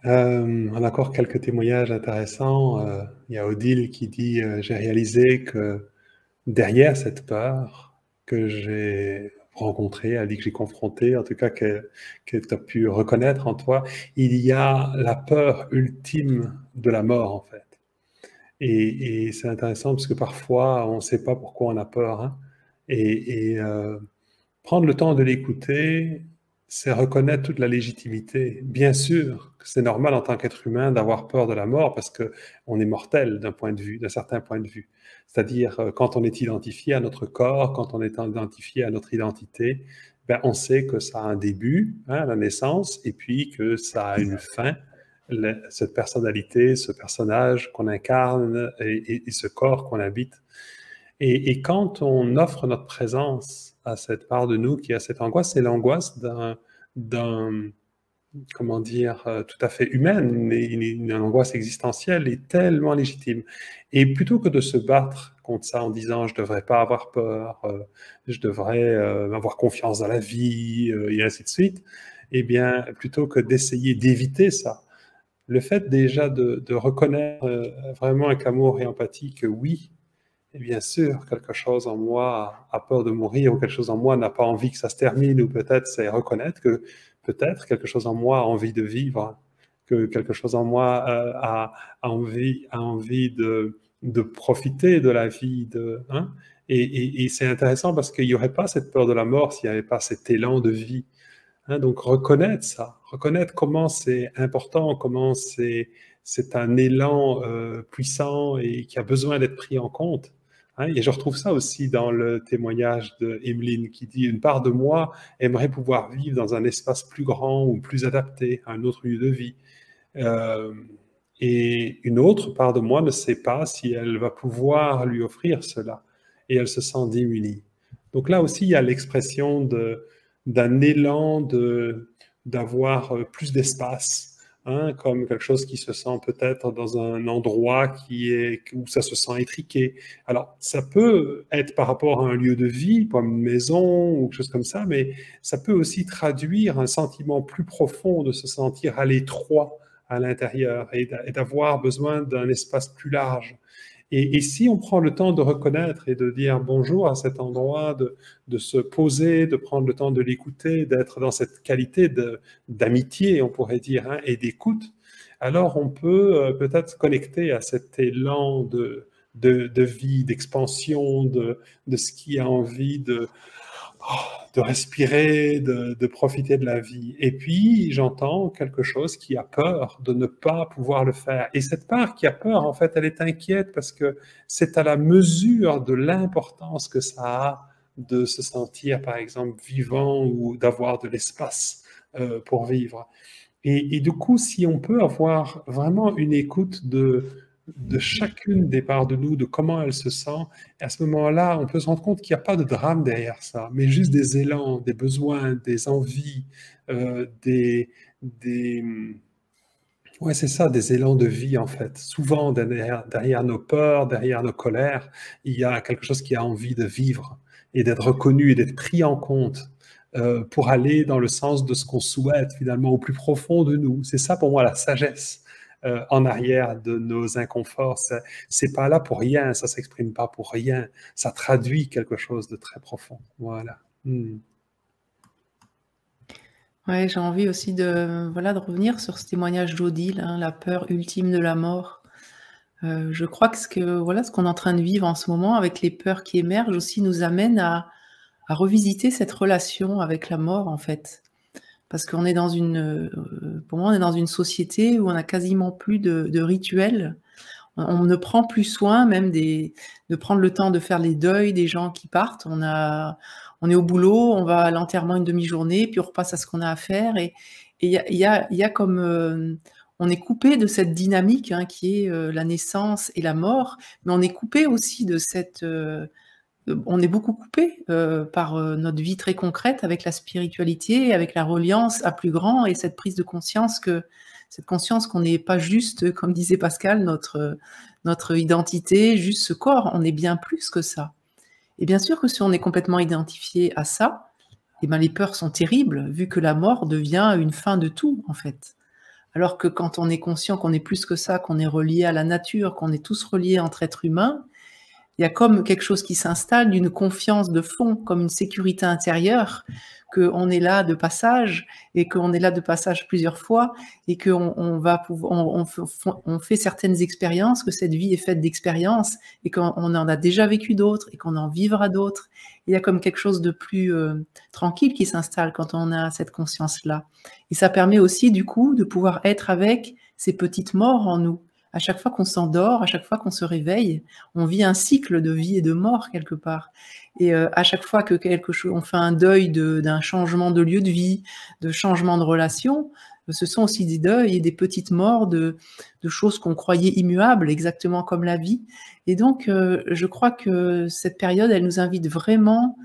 On a encore quelques témoignages intéressants. Il y a Odile qui dit j'ai réalisé que derrière cette peur que j'ai rencontrée, elle dit que j'ai confrontée, en tout cas que tu as pu reconnaître en toi, il y a la peur ultime de la mort, en fait. Et c'est intéressant parce que parfois, on ne sait pas pourquoi on a peur. Hein. Et prendre le temps de l'écouter, c'est reconnaître toute la légitimité. Bien sûr que c'est normal en tant qu'être humain d'avoir peur de la mort parce qu'on est mortel d'un point de vue, d'un certain point de vue. C'est-à-dire, quand on est identifié à notre corps, quand on est identifié à notre identité, ben, on sait que ça a un début, hein, la naissance, et puis que ça a une fin, cette personnalité, ce personnage qu'on incarne et ce corps qu'on habite. Et quand on offre notre présence à cette part de nous qui a cette angoisse, c'est l'angoisse comment dire, tout à fait humaine, une angoisse existentielle et tellement légitime. Et plutôt que de se battre contre ça en disant « je ne devrais pas avoir peur, je devrais avoir confiance dans la vie, et ainsi de suite », eh bien, plutôt que d'essayer d'éviter ça, le fait déjà de reconnaître vraiment avec amour et empathie que oui, et bien sûr, quelque chose en moi a peur de mourir ou quelque chose en moi n'a pas envie que ça se termine ou peut-être c'est reconnaître que peut-être quelque chose en moi a envie de vivre, que quelque chose en moi a envie de profiter de la vie. Hein? Et c'est intéressant parce qu'il n'y aurait pas cette peur de la mort s'il n'y avait pas cet élan de vie. Hein? Donc reconnaître ça, reconnaître comment c'est important, comment c'est un élan puissant et qui a besoin d'être pris en compte. Hein, et je retrouve ça aussi dans le témoignage de Emeline qui dit « Une part de moi aimerait pouvoir vivre dans un espace plus grand ou plus adapté à un autre lieu de vie. Et une autre part de moi ne sait pas si elle va pouvoir lui offrir cela. Et elle se sent démunie. » Donc là aussi, il y a l'expression d'un élan d'avoir plus d'espace. Hein, comme quelque chose qui se sent peut-être dans un endroit où ça se sent étriqué. Alors, ça peut être par rapport à un lieu de vie, comme une maison ou quelque chose comme ça, mais ça peut aussi traduire un sentiment plus profond de se sentir à l'étroit à l'intérieur et d'avoir besoin d'un espace plus large. Et si on prend le temps de reconnaître et de dire bonjour à cet endroit, de se poser, de prendre le temps de l'écouter, d'être dans cette qualité d'amitié, on pourrait dire, hein, et d'écoute, alors on peut peut-être se connecter à cet élan de vie, d'expansion, de ce qui a envie de respirer, de profiter de la vie. Et puis, j'entends quelque chose qui a peur de ne pas pouvoir le faire. Et cette part qui a peur, en fait, elle est inquiète parce que c'est à la mesure de l'importance que ça a de se sentir, par exemple, vivant ou d'avoir de l'espace pour vivre. Et du coup, si on peut avoir vraiment une écoute de chacune des parts de nous, de comment elle se sent, et à ce moment-là, on peut se rendre compte qu'il n'y a pas de drame derrière ça, mais juste des élans, des besoins, des envies, des ouais, c'est ça, des élans de vie en fait. Souvent, derrière nos peurs, derrière nos colères, il y a quelque chose qui a envie de vivre et d'être reconnu et d'être pris en compte pour aller dans le sens de ce qu'on souhaite finalement au plus profond de nous. C'est ça pour moi la sagesse en arrière de nos inconforts. C'est pas là pour rien, ça s'exprime pas pour rien. Ça traduit quelque chose de très profond. Voilà. Ouais, j'ai envie aussi de revenir sur ce témoignage d'Odile, hein, la peur ultime de la mort. Je crois que ce qu'on est en train de vivre en ce moment avec les peurs qui émergent aussi nous amène à revisiter cette relation avec la mort, en fait. Parce qu'on est dans pour moi, on est dans une société où on a quasiment plus de rituels. On ne prend plus soin même de prendre le temps de faire les deuils des gens qui partent. On est au boulot, on va à l'enterrement une demi-journée, puis on repasse à ce qu'on a à faire. Et il y a comme on est coupé de cette dynamique hein, qui est la naissance et la mort, mais on est coupé aussi de on est beaucoup coupé par notre vie très concrète avec la spiritualité, avec la reliance à plus grand et cette prise de conscience qu'on n'est pas juste, comme disait Pascal, notre identité, juste ce corps, on est bien plus que ça. Et bien sûr que si on est complètement identifié à ça, eh ben les peurs sont terribles, vu que la mort devient une fin de tout, en fait. Alors que quand on est conscient qu'on est plus que ça, qu'on est relié à la nature, qu'on est tous reliés entre êtres humains, il y a comme quelque chose qui s'installe d'une confiance de fond, comme une sécurité intérieure, qu'on est là de passage et qu'on est là de passage plusieurs fois et qu'on va pouvoir, on fait certaines expériences, que cette vie est faite d'expériences et qu'on en a déjà vécu d'autres et qu'on en vivra d'autres. Il y a comme quelque chose de plus tranquille qui s'installe quand on a cette conscience-là. Et ça permet aussi, du coup, de pouvoir être avec ces petites morts en nous. À chaque fois qu'on s'endort, à chaque fois qu'on se réveille, on vit un cycle de vie et de mort quelque part. Et à chaque fois que quelque chose, on fait un deuil d'un changement de lieu de vie, de changement de relation, ce sont aussi des deuils et des petites morts de choses qu'on croyait immuables, exactement comme la vie. Et donc, je crois que cette période, elle nous invite vraiment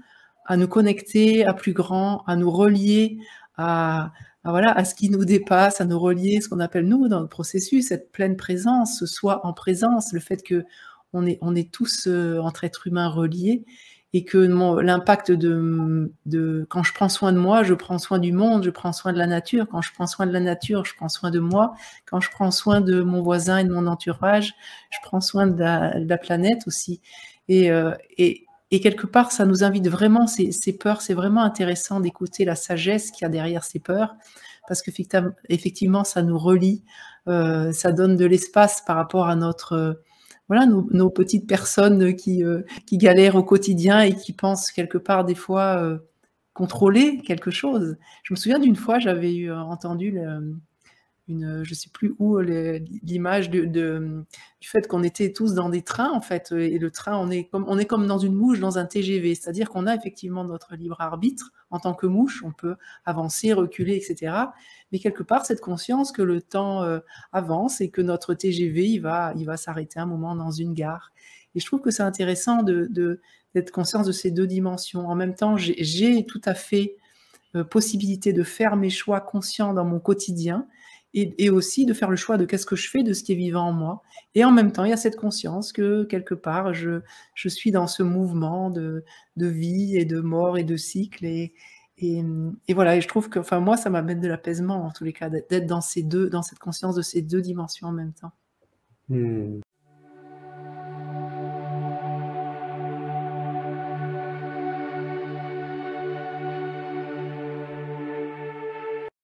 à nous connecter à plus grand, à nous relier voilà, à ce qui nous dépasse, à nous relier, ce qu'on appelle, nous, dans le processus, cette pleine présence, ce soi en présence, le fait qu'on est tous entre êtres humains reliés et que l'impact quand je prends soin de moi, je prends soin du monde, je prends soin de la nature. Quand je prends soin de la nature, je prends soin de moi. Quand je prends soin de mon voisin et de mon entourage, je prends soin de la planète aussi. Et quelque part, ça nous invite vraiment, ces peurs, c'est vraiment intéressant d'écouter la sagesse qu'il y a derrière ces peurs, parce qu'effectivement, ça nous relie, ça donne de l'espace par rapport à voilà, nos petites personnes qui galèrent au quotidien et qui pensent quelque part des fois contrôler quelque chose. Je me souviens d'une fois, j'avais entendu je sais plus où, l'image du fait qu'on était tous dans des trains en fait, et le train, on est comme dans une mouche dans un TGV, c'est-à-dire qu'on a effectivement notre libre arbitre en tant que mouche, on peut avancer, reculer, etc. Mais quelque part cette conscience que le temps avance et que notre TGV il va s'arrêter un moment dans une gare. Et je trouve que c'est intéressant d'être conscient de ces deux dimensions. En même temps, j'ai tout à fait possibilité de faire mes choix conscients dans mon quotidien et aussi de faire le choix de qu'est-ce que je fais de ce qui est vivant en moi. Et en même temps, il y a cette conscience que quelque part, je suis dans ce mouvement de vie et de mort et de cycle. Et voilà, et je trouve que, enfin, moi, ça m'amène de l'apaisement en tous les cas, d'être dans cette conscience de ces deux dimensions en même temps.